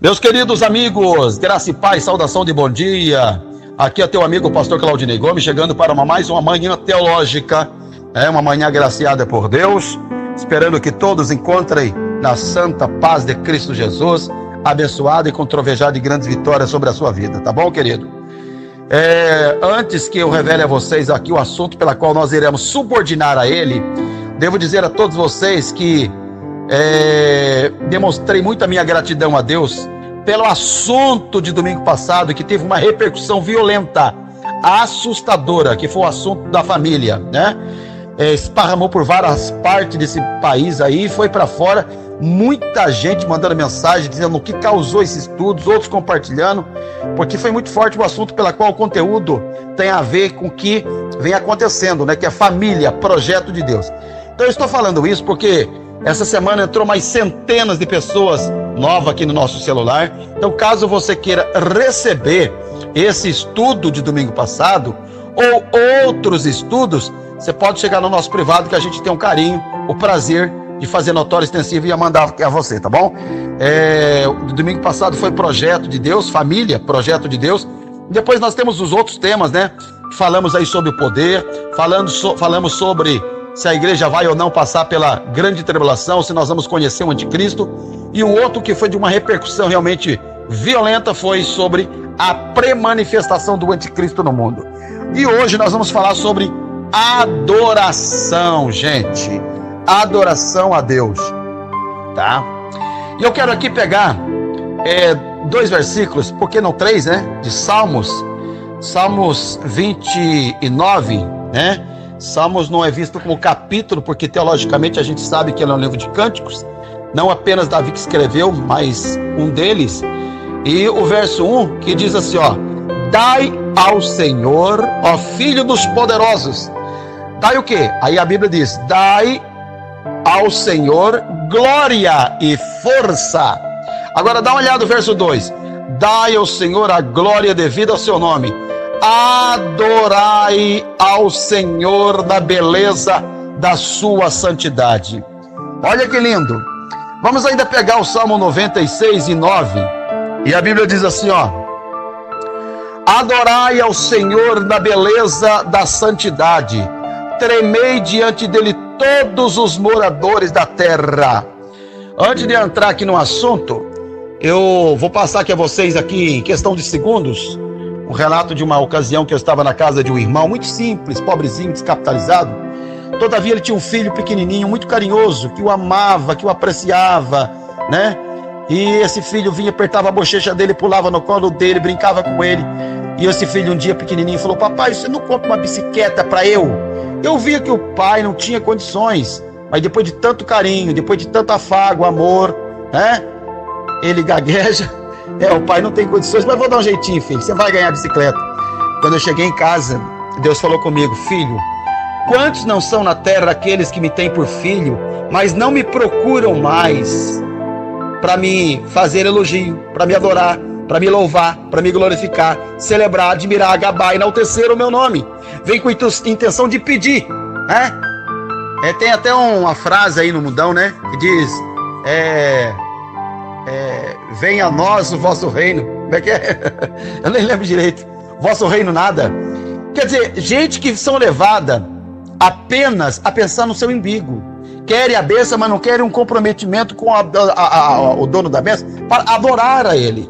Meus queridos amigos, graça e paz, saudação de bom dia. Aqui é teu amigo pastor Claudinei Gomes, chegando para mais uma manhã teológica, uma manhã agraciada por Deus, esperando que todos encontrem na santa paz de Cristo Jesus, abençoado e com trovejado de grandes vitórias sobre a sua vida, tá bom, querido? Antes que eu revele a vocês aqui o assunto pela qual nós iremos subordinar a ele, devo dizer a todos vocês que demonstrei muito a minha gratidão a Deus pelo assunto de domingo passado, que teve uma repercussão violenta, assustadora, que foi o assunto da família, né? Esparramou por várias partes desse país aí, foi para fora, muita gente mandando mensagem dizendo o que causou esses estudos, outros compartilhando, porque foi muito forte o assunto pela qual o conteúdo tem a ver com o que vem acontecendo, né? Que é família, projeto de Deus. Então eu estou falando isso porque essa semana entrou mais centenas de pessoas novas aqui no nosso celular. Então, caso você queira receber esse estudo de domingo passado ou outros estudos, você pode chegar no nosso privado, que a gente tem um carinho, o prazer de fazer notório extensivo e mandar a você, tá bom? O domingo passado foi projeto de Deus, família, projeto de Deus. Depois nós temos os outros temas, né? Falamos aí sobre o poder, falamos sobre se a igreja vai ou não passar pela grande tribulação, se nós vamos conhecer o anticristo. E o outro que foi de uma repercussão realmente violenta foi sobre a pré-manifestação do anticristo no mundo. E hoje nós vamos falar sobre adoração, gente. Adoração a Deus, tá? E eu quero aqui pegar 2 versículos, por que não 3, né? De Salmos 29, né? Salmos não é visto como capítulo, porque teologicamente a gente sabe que ele é um livro de cânticos, não apenas Davi que escreveu, mas um deles. E o verso 1 que diz assim, ó: dai ao Senhor, ó filho dos poderosos. Dai o quê? Aí a Bíblia diz: dai ao Senhor glória e força. Agora dá uma olhada no verso 2: dai ao Senhor a glória devida ao seu nome. Adorai ao Senhor na beleza da sua santidade. Olha que lindo. Vamos ainda pegar o Salmo 96 e 9. E a Bíblia diz assim, ó: adorai ao Senhor na beleza da santidade. Tremei diante dele todos os moradores da terra. Antes de entrar aqui no assunto, eu vou passar aqui a vocês aqui em questão de segundos um relato de uma ocasião que eu estava na casa de um irmão muito simples, pobrezinho, descapitalizado. Todavia ele tinha um filho pequenininho, muito carinhoso, que o amava, que o apreciava, né? E esse filho vinha, apertava a bochecha dele, pulava no colo dele, brincava com ele. E esse filho um dia pequenininho falou: papai, você não compra uma bicicleta para eu? Eu via que o pai não tinha condições, mas depois de tanto carinho, depois de tanto afago, amor, né? Ele gagueja. O pai não tem condições, mas vou dar um jeitinho, filho, você vai ganhar a bicicleta. Quando eu cheguei em casa, Deus falou comigo: filho, quantos não são na terra aqueles que me têm por filho, mas não me procuram mais para me fazer elogio, para me adorar, para me louvar, para me glorificar, celebrar, admirar, gabar, enaltecer o meu nome. Vem com intenção de pedir, né? Tem até uma frase aí no mundão, né? Que diz: venha a nós o vosso reino. Como é que é? Eu nem lembro direito. Vosso reino nada. Quer dizer, gente que são levada apenas a pensar no seu umbigo. Querem a bênção, mas não querem um comprometimento com o dono da bênção para adorar a ele,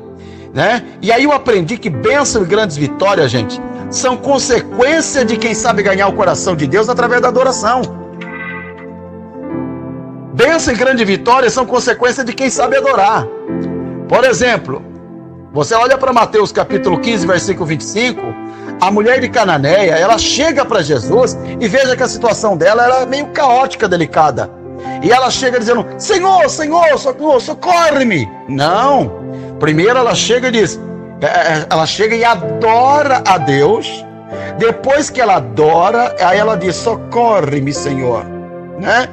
né? E aí eu aprendi que bênção e grandes vitórias, gente, são consequência de quem sabe ganhar o coração de Deus através da adoração. Bênção e grande vitória são consequência de quem sabe adorar. Por exemplo, você olha para Mateus capítulo 15, versículo 25, a mulher de Cananeia, ela chega para Jesus e veja que a situação dela era meio caótica, delicada. E ela chega dizendo: Senhor, Senhor, socorre-me. Não. Primeiro ela chega e diz, ela chega e adora a Deus. Depois que ela adora, aí ela diz: socorre-me, Senhor, né?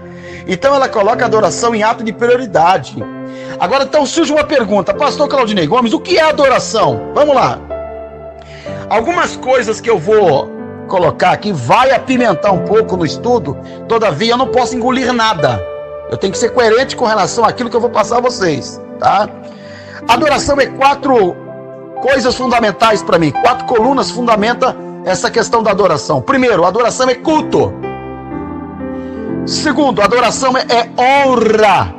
Então ela coloca a adoração em ato de prioridade. Agora então surge uma pergunta: pastor Claudinei Gomes, o que é adoração? Vamos lá. Algumas coisas que eu vou colocar aqui vai apimentar um pouco no estudo, todavia eu não posso engolir nada. Eu tenho que ser coerente com relação àquilo que eu vou passar a vocês, tá? Adoração é 4 coisas fundamentais para mim. 4 colunas fundamentam essa questão da adoração. Primeiro, adoração é culto. Segundo, adoração é honra.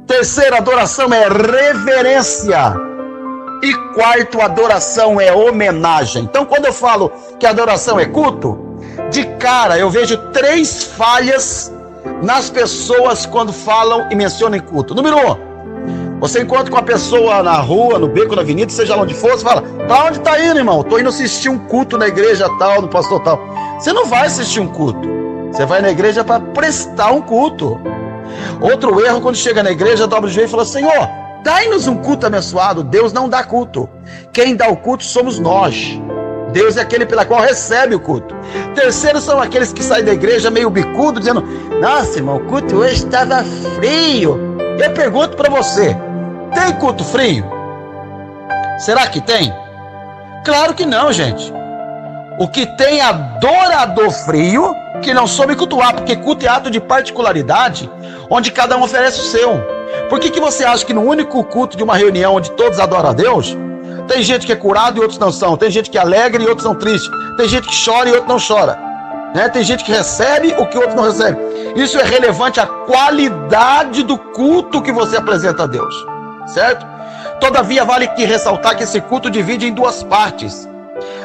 Terceiro, adoração é reverência. E quarto, adoração é homenagem. Então, quando eu falo que adoração é culto, de cara eu vejo 3 falhas nas pessoas quando falam e mencionam culto. Número 1, você encontra com uma pessoa na rua, no beco, na avenida, seja onde for, você fala: pra onde tá indo, irmão? Tô indo assistir um culto na igreja tal, no pastor tal. Você não vai assistir um culto, você vai na igreja para prestar um culto. Outro erro, quando chega na igreja, dobra o joelho e fala: Senhor, dai-nos um culto abençoado. Deus não dá culto. Quem dá o culto somos nós. Deus é aquele pela qual recebe o culto. Terceiro são aqueles que saem da igreja meio bicudo, dizendo: nossa, irmão, o culto hoje estava frio. Eu pergunto para você, tem culto frio? Será que tem? Claro que não, gente. O que tem é adorador frio, que não soube cultuar, porque culto é ato de particularidade, onde cada um oferece o seu. Por que você acha que no único culto de uma reunião onde todos adoram a Deus, tem gente que é curado e outros não são, tem gente que é alegre e outros são tristes, tem gente que chora e outro não chora, né? Tem gente que recebe o que outros não recebem. Isso é relevante à qualidade do culto que você apresenta a Deus, certo? Todavia, vale que ressaltar que esse culto divide em 2 partes.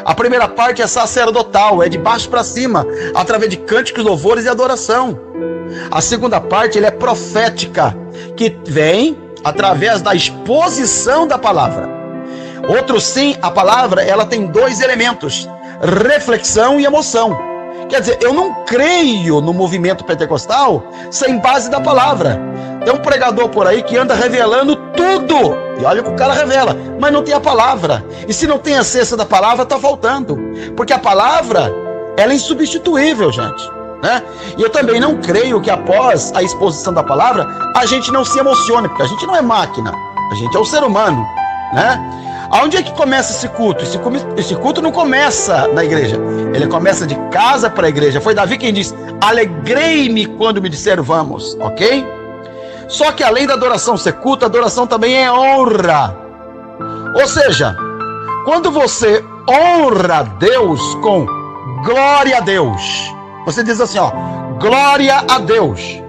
A primeira parte é sacerdotal, é de baixo para cima, através de cânticos, louvores e adoração. A segunda parte, é profética, que vem através da exposição da palavra. Outro sim, a palavra, ela tem 2 elementos: reflexão e emoção. Quer dizer, eu não creio no movimento pentecostal sem base da palavra. Tem um pregador por aí que anda revelando tudo, e olha que o cara revela, mas não tem a palavra. E se não tem a essência da palavra, está faltando, porque a palavra, ela é insubstituível, gente, né? E eu também não creio que após a exposição da palavra a gente não se emocione, porque a gente não é máquina, a gente é um ser humano, né? Aonde é que começa esse culto? Esse culto não começa na igreja, ele começa de casa para a igreja. Foi Davi quem disse: alegrei-me quando me disseram vamos, ok? Só que além da adoração ser culto, a adoração também é honra. Ou seja, quando você honra Deus com glória a Deus, você diz assim, ó, glória a Deus.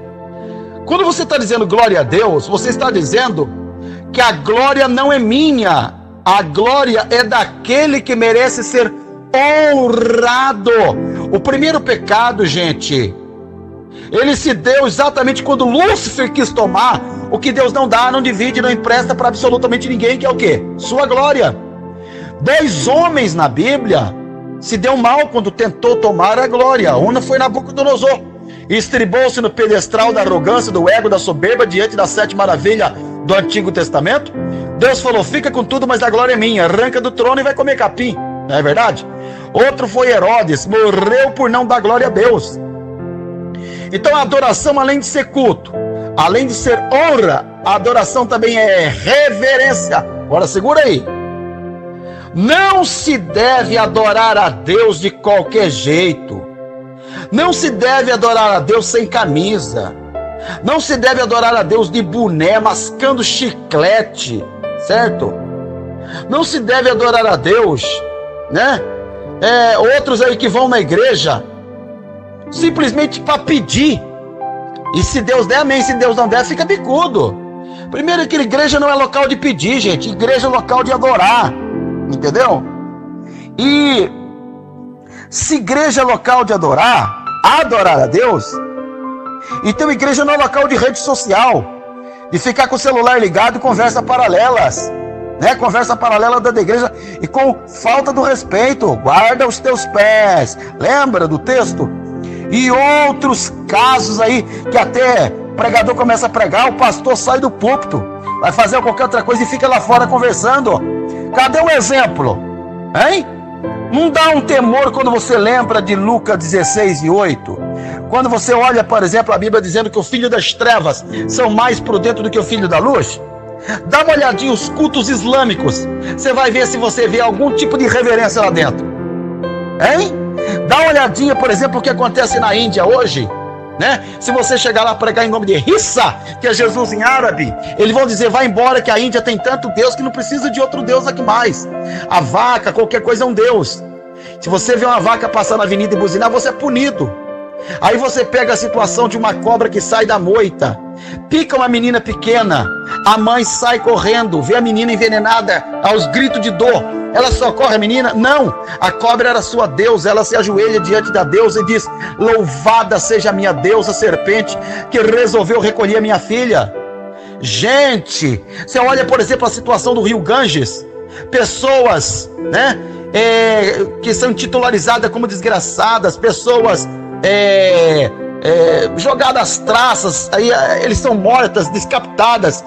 Quando você está dizendo glória a Deus, você está dizendo que a glória não é minha, a glória é daquele que merece ser honrado. O primeiro pecado, gente, ele se deu exatamente quando Lúcifer quis tomar o que Deus não dá, não divide, não empresta para absolutamente ninguém, que é o quê? Sua glória. 2 homens na Bíblia se deu mal quando tentou tomar a glória. Um foi Nabucodonosor, estribou-se no pedestal da arrogância, do ego, da soberba, diante da 7ª maravilha do Antigo Testamento. Deus falou: fica com tudo, mas a glória é minha. Arranca do trono e vai comer capim. Não é verdade? Outro foi Herodes, morreu por não dar glória a Deus. Então a adoração, além de ser culto, além de ser honra, a adoração também é reverência. Agora segura aí. Não se deve adorar a Deus de qualquer jeito. Não se deve adorar a Deus sem camisa. Não se deve adorar a Deus de boné, mascando chiclete, certo? Não se deve adorar a Deus, né? Outros aí que vão na igreja simplesmente para pedir. E se Deus der, amém. Se Deus não der, fica bicudo. Primeiro que igreja não é local de pedir, gente. Igreja é local de adorar. Entendeu? E se igreja é local de adorar a Deus, então igreja não é local de rede social, de ficar com o celular ligado e conversa paralelas, né? Conversa paralela da igreja e com falta do respeito. Guarda os teus pés. Lembra do texto? E outros casos aí que até pregador começa a pregar, o pastor sai do púlpito, vai fazer qualquer outra coisa e fica lá fora conversando. Cadê o exemplo? Hein? Não dá um temor quando você lembra de Lucas 16:8? Quando você olha, por exemplo, a Bíblia dizendo que o filho das trevas são mais prudentes do que o filho da luz? Dá uma olhadinha os cultos islâmicos. Você vai ver se você vê algum tipo de reverência lá dentro. Hein? Dá uma olhadinha, por exemplo, o que acontece na Índia hoje, né? Se você chegar lá pregar em nome de Rissa, que é Jesus em árabe, eles vão dizer, vai embora, que a Índia tem tanto Deus que não precisa de outro Deus aqui mais. A vaca, qualquer coisa é um Deus. Se você vê uma vaca passar na avenida e buzinar, você é punido. Aí você pega a situação de uma cobra que sai da moita, pica uma menina pequena, a mãe sai correndo, vê a menina envenenada, aos gritos de dor, ela socorre a menina? Não, a cobra era sua deusa, ela se ajoelha diante da deusa e diz, louvada seja a minha deusa serpente, que resolveu recolher a minha filha. Gente, você olha, por exemplo, a situação do rio Ganges, pessoas, né, que são titularizadas como desgraçadas, pessoas jogadas às traças, aí eles são mortas, decapitadas,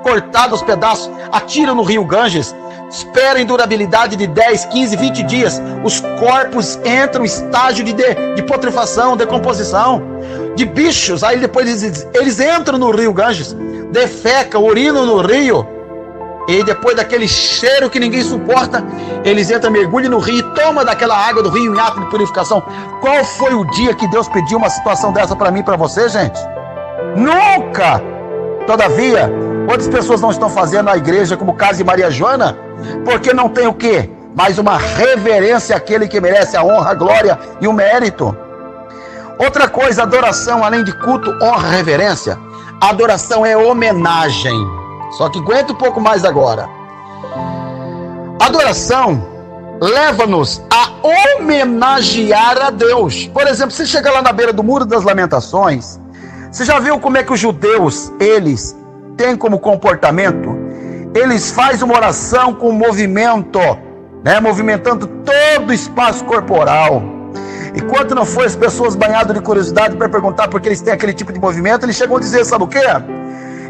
cortadas aos pedaços, atiram no rio Ganges, esperam em durabilidade de 10, 15, 20 dias, os corpos entram em estágio de putrefação, decomposição, de bichos, aí depois eles entram no rio Ganges, defecam, urinam no rio, e depois daquele cheiro que ninguém suporta, eles entram, mergulham no rio e tomam daquela água do rio em ato de purificação. Qual foi o dia que Deus pediu uma situação dessa para mim e para você, gente? Nunca! Todavia, outras pessoas não estão fazendo na igreja, como o caso de Maria Joana, porque não tem o quê? Mais uma reverência àquele que merece a honra, a glória e o mérito. Outra coisa, adoração, além de culto, honra, reverência, adoração é homenagem. Só que aguenta um pouco mais agora. Adoração leva-nos a homenagear a Deus. Por exemplo, você chega lá na beira do Muro das Lamentações, você já viu como é que os judeus, eles têm como comportamento? Eles fazem uma oração com movimento, né? Movimentando todo o espaço corporal. E quando não for as pessoas banhadas de curiosidade para perguntar por que eles têm aquele tipo de movimento, eles chegam a dizer, sabe o quê?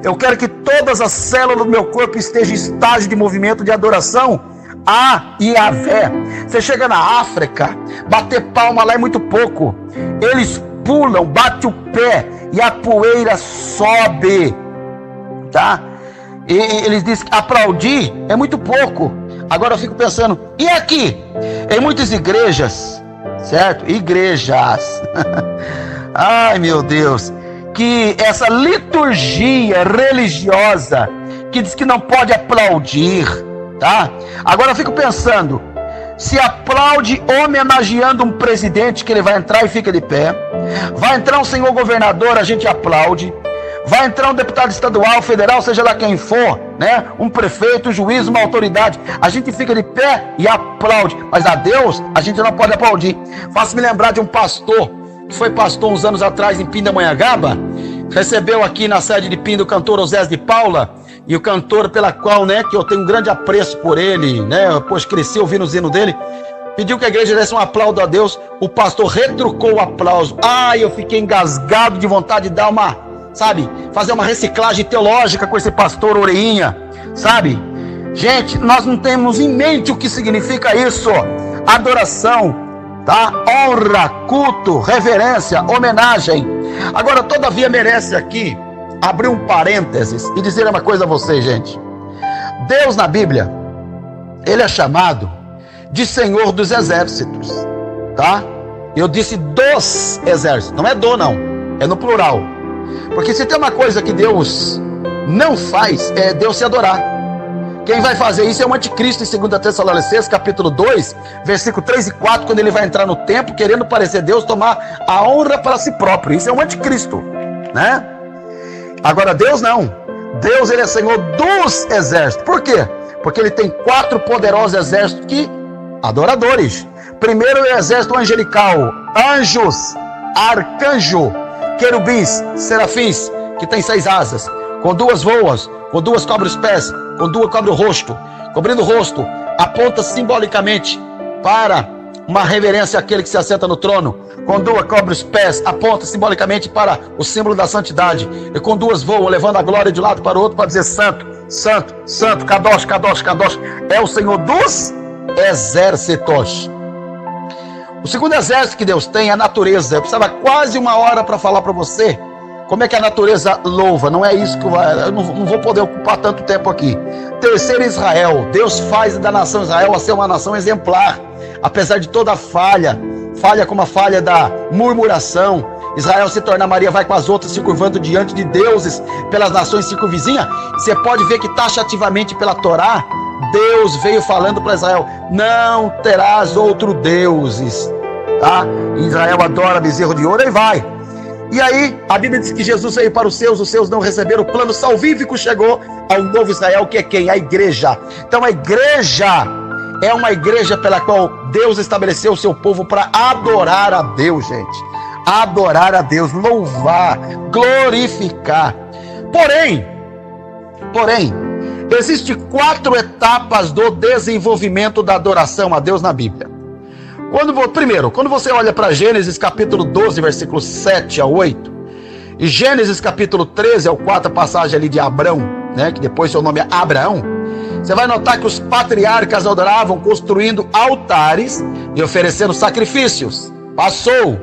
Eu quero que todas as células do meu corpo estejam em estágio de movimento de adoração a Yahvé. Você chega na África, bater palma lá é muito pouco. Eles pulam, batem o pé e a poeira sobe, tá? E eles dizem que aplaudir é muito pouco. Agora eu fico pensando, e aqui? Em muitas igrejas, certo? Igrejas. Ai, meu Deus. Que essa liturgia religiosa que diz que não pode aplaudir, tá? Agora eu fico pensando, se aplaude homenageando um presidente que ele vai entrar e fica de pé, vai entrar um senhor governador, a gente aplaude, vai entrar um deputado estadual, federal, seja lá quem for, né? Um prefeito, um juiz, uma autoridade, a gente fica de pé e aplaude, mas a Deus a gente não pode aplaudir. Faço-me lembrar de um pastor que foi pastor uns anos atrás em Pindamonhangaba, recebeu aqui na sede de Pinda o cantor Osés de Paula, e o cantor pela qual, né, que eu tenho um grande apreço por ele, né, pois cresci ouvindo o hino dele, pediu que a igreja desse um aplauso a Deus, o pastor retrucou o aplauso. Eu fiquei engasgado de vontade de dar uma, sabe, fazer uma reciclagem teológica com esse pastor orelhinha, sabe? Gente, nós não temos em mente o que significa isso, adoração, tá? Honra, culto, reverência, homenagem. Agora, todavia, merece aqui abrir um parênteses e dizer uma coisa a vocês, gente. Deus na Bíblia, ele é chamado de Senhor dos Exércitos, tá? Eu disse dos exércitos, não é do não, é no plural. Porque se tem uma coisa que Deus não faz, é Deus se adorar. Quem vai fazer isso é o anticristo em 2 Tessalonicenses, capítulo 2, versículo 3 e 4, quando ele vai entrar no templo, querendo parecer Deus, tomar a honra para si próprio. Isso é o anticristo, né? Agora Deus não. Deus, ele é Senhor dos exércitos. Por quê? Porque ele tem 4 poderosos exércitos que adoradores. Primeiro é o exército angelical, anjos, arcanjo, querubins, serafins, que tem 6 asas, com 2 voas, com 2 cobre os pés, com 2 cobre o rosto. Cobrindo o rosto, aponta simbolicamente para uma reverência àquele que se assenta no trono. Com 2 cobre os pés, aponta simbolicamente para o símbolo da santidade. E com 2 voam, levando a glória de um lado para o outro, para dizer santo, santo, santo, kadosh, kadosh, kadosh. É o Senhor dos exércitos. O segundo exército que Deus tem é a natureza. Eu precisava quase 1 hora para falar para você como é que a natureza louva. Não é isso que eu não vou poder ocupar tanto tempo aqui. Terceiro, Israel. Deus faz da nação Israel a ser uma nação exemplar, apesar de toda a falha como a falha da murmuração. Israel se torna Maria, vai com as outras se curvando diante de deuses pelas nações circunvizinhas. Você pode ver que taxativamente pela Torá, Deus veio falando para Israel: não terás outro deuses, tá? Israel adora bezerro de ouro e vai. E aí a Bíblia diz que Jesus veio para os seus não receberam. O plano salvífico chegou ao novo Israel, que é quem? A igreja. Então a igreja é uma igreja pela qual Deus estabeleceu o seu povo para adorar a Deus, gente. Adorar a Deus, louvar, glorificar. Porém, existem 4 etapas do desenvolvimento da adoração a Deus na Bíblia. Primeiro, quando você olha para Gênesis capítulo 12, versículos 7 a 8, e Gênesis capítulo 13 ao 4, a passagem ali de Abrão, né, que depois seu nome é Abraão, você vai notar que os patriarcas adoravam construindo altares e oferecendo sacrifícios. Passou.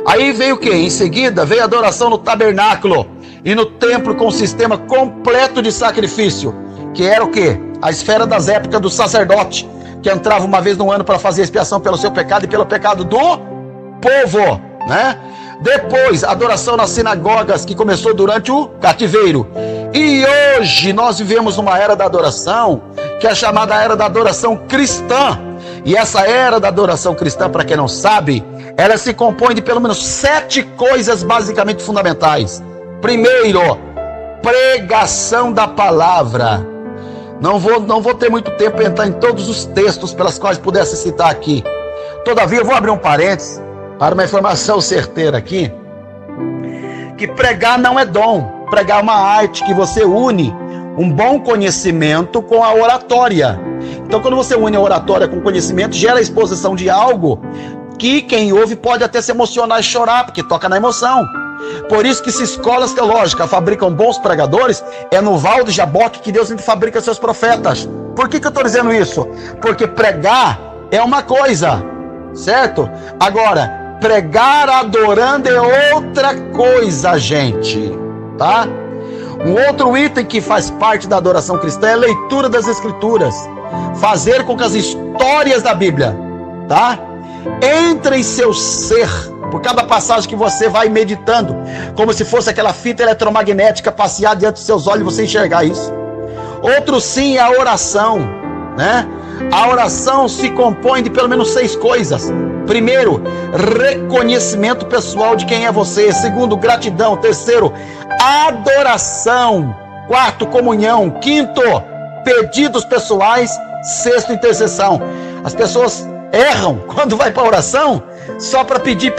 Aí veio o quê? Em seguida veio a adoração no tabernáculo e no templo, com um sistema completo de sacrifício, que era o quê? A esfera das épocas do sacerdote, que entrava uma vez no ano para fazer expiação pelo seu pecado e pelo pecado do povo, né? Depois, adoração nas sinagogas, que começou durante o cativeiro. E hoje nós vivemos numa era da adoração, que é chamada era da adoração cristã. E essa era da adoração cristã, para quem não sabe, ela se compõe de pelo menos 7 coisas basicamente fundamentais. Primeiro, pregação da palavra. Não vou ter muito tempo para entrar em todos os textos pelas quais pudesse citar aqui. Todavia, eu vou abrir um parênteses para uma informação certeira aqui, que pregar não é dom. Pregar é uma arte que você une um bom conhecimento com a oratória. Então, quando você une a oratória com o conhecimento, gera a exposição de algo que quem ouve pode até se emocionar e chorar, porque toca na emoção. Por isso que se escolas teológicas fabricam bons pregadores, é no val de Jaboque que Deus fabrica seus profetas. Por que eu estou dizendo isso? Porque pregar é uma coisa, certo? Agora, pregar adorando é outra coisa, gente, tá? Um outro item que faz parte da adoração cristã é a leitura das Escrituras. Fazer com que as histórias da Bíblia, tá, entrem em seu ser. Por cada passagem que você vai meditando, como se fosse aquela fita eletromagnética passear diante dos seus olhos e você enxergar isso. Outro sim é a oração, né? A oração se compõe de pelo menos 6 coisas. Primeiro, reconhecimento pessoal de quem é você. Segundo, gratidão. Terceiro, adoração. Quarto, comunhão. Quinto, pedidos pessoais. Sexto, intercessão. As pessoas erram quando vai para a oração só para pedir.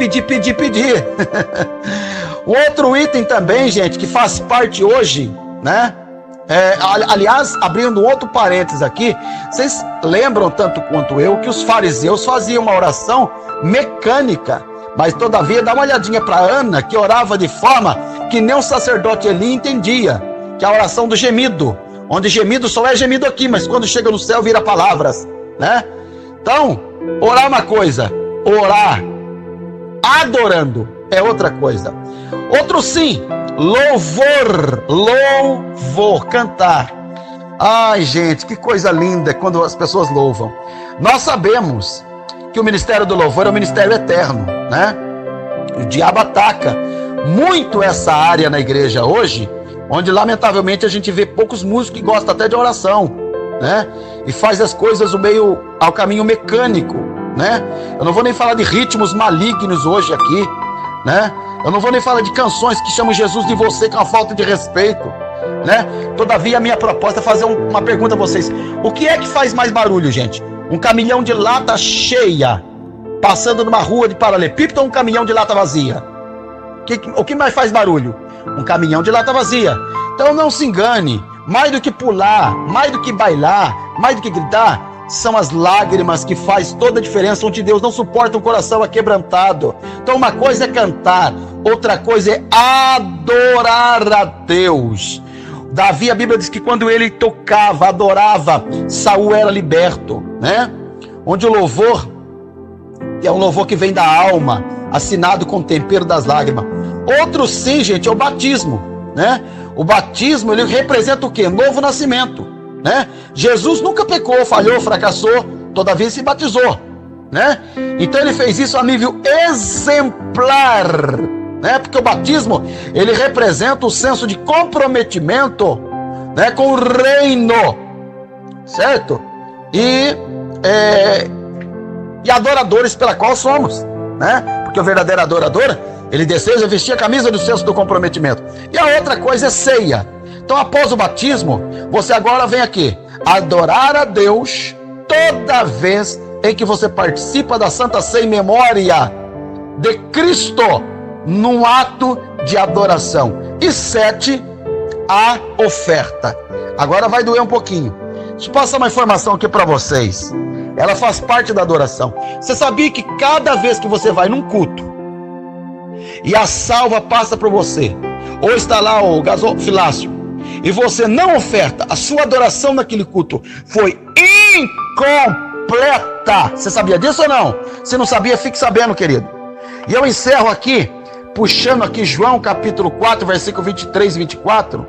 Outro item também, gente, que faz parte hoje, né? Aliás, abrindo outro parênteses aqui, vocês lembram tanto quanto eu que os fariseus faziam uma oração mecânica, mas todavia dá uma olhadinha para Ana, que orava de forma que nem o sacerdote Eli entendia, que é a oração do gemido, onde gemido só é gemido aqui, mas quando chega no céu vira palavras, né? Então, orar é uma coisa, orar adorando é outra coisa. Outro sim, louvor, cantar. Ai, gente, que coisa linda quando as pessoas louvam. Nós sabemos que o ministério do louvor é um ministério eterno, né? O diabo ataca muito essa área na igreja hoje, onde lamentavelmente a gente vê poucos músicos que gostam até de oração, né? E faz as coisas ao caminho mecânico, né? Eu não vou nem falar de ritmos malignos hoje aqui, né? Eu não vou nem falar de canções que chamam Jesus de você, com a falta de respeito, né? Todavia, a minha proposta é fazer uma pergunta a vocês. O que é que faz mais barulho, gente? Um caminhão de lata cheia passando numa rua de paralelepípedo ou um caminhão de lata vazia? O que mais faz barulho? Um caminhão de lata vazia. Então não se engane. Mais do que pular, mais do que bailar, mais do que gritar, são as lágrimas que faz toda a diferença, onde Deus não suporta um coração aquebrantado. Então uma coisa é cantar, outra coisa é adorar a Deus. Davi, a Bíblia diz que quando ele tocava, adorava, Saul era liberto, né? Onde o louvor é um louvor que vem da alma, assinado com o tempero das lágrimas. Outro sim, gente, é o batismo, né? O batismo, ele representa o quê? Novo nascimento, né? Jesus nunca pecou, falhou, fracassou, todavia se batizou, né? Então ele fez isso a nível exemplar, né? Porque o batismo, ele representa o senso de comprometimento, né, com o reino, certo? E adoradores pela qual somos, né? Porque o verdadeiro adorador, ele deseja vestir a camisa do senso do comprometimento. E a outra coisa é ceia. Então, após o batismo, você agora vem aqui adorar a Deus toda vez em que você participa da Santa Ceia em memória de Cristo, num ato de adoração. E 7, a oferta. Agora vai doer um pouquinho. Deixa eu passar uma informação aqui para vocês. Ela faz parte da adoração. Você sabia que cada vez que você vai num culto e a salva passa por você, ou está lá o gasofilácio, e você não oferta, a sua adoração naquele culto foi incompleta. Você sabia disso ou não? Se não sabia, fique sabendo, querido. E eu encerro aqui, puxando aqui João capítulo 4, versículo 23 e 24,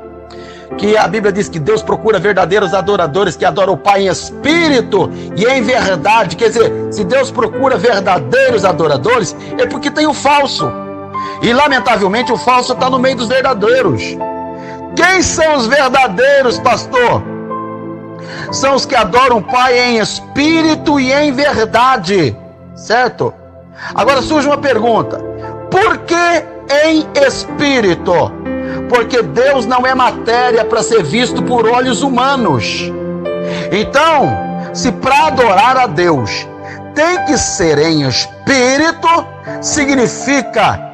que a Bíblia diz que Deus procura verdadeiros adoradores que adoram o Pai em espírito e em verdade. Quer dizer, se Deus procura verdadeiros adoradores, é porque tem o falso. E lamentavelmente o falso está no meio dos verdadeiros. Quem são os verdadeiros, pastor? São os que adoram o Pai em espírito e em verdade, certo? Agora surge uma pergunta: por que em espírito? Porque Deus não é matéria para ser visto por olhos humanos. Então, se para adorar a Deus tem que ser em espírito, significa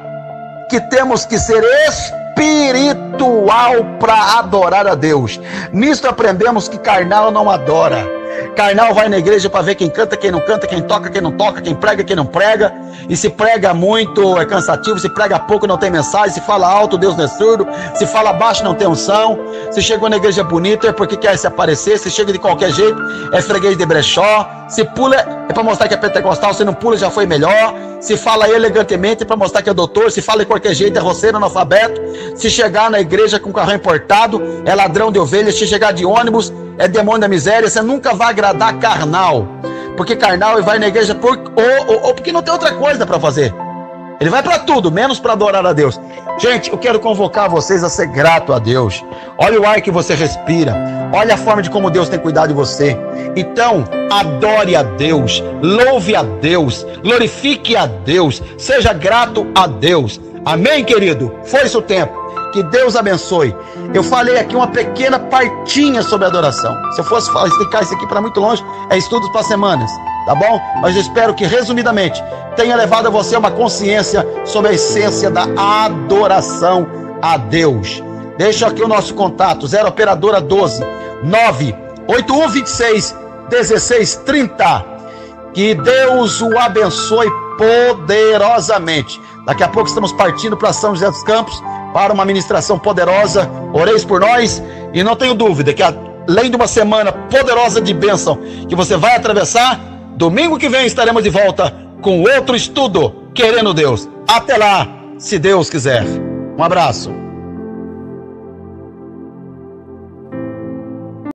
que temos que ser espiritual para adorar a Deus. Nisto aprendemos que carnal não adora. Carnal vai na igreja para ver quem canta, quem não canta, quem toca, quem não toca, quem prega, quem não prega. E se prega muito é cansativo, se prega pouco não tem mensagem, se fala alto Deus não é surdo, se fala baixo não tem unção. Se chegou na igreja bonita é porque quer se aparecer, se chega de qualquer jeito é freguês de brechó, se pula é para mostrar que é pentecostal, se não pula já foi melhor, se fala elegantemente é para mostrar que é doutor, se fala de qualquer jeito é roceiro, analfabeto, se chegar na igreja com carro importado é ladrão de ovelhas, se chegar de ônibus é demônio da miséria. Você nunca vai agradar carnal, porque carnal ele vai na igreja ou porque não tem outra coisa para fazer. Ele vai para tudo, menos para adorar a Deus. Gente, eu quero convocar vocês a ser grato a Deus. Olha o ar que você respira, olha a forma de como Deus tem cuidado de você. Então, adore a Deus, louve a Deus, glorifique a Deus, seja grato a Deus. Amém, querido? Foi-se o tempo. Que Deus abençoe. Eu falei aqui uma pequena partinha sobre adoração. Se eu fosse explicar isso aqui para muito longe, é estudos para semanas, tá bom? Mas eu espero que, resumidamente, tenha levado a você uma consciência sobre a essência da adoração a Deus. Deixa aqui o nosso contato, 0 operadora 12 98126 1630. Que Deus o abençoe poderosamente. Daqui a pouco estamos partindo para São José dos Campos para uma ministração poderosa. Oreis por nós e não tenho dúvida que além de uma semana poderosa de bênção que você vai atravessar, domingo que vem estaremos de volta com outro estudo, querendo Deus. Até lá, se Deus quiser. Um abraço.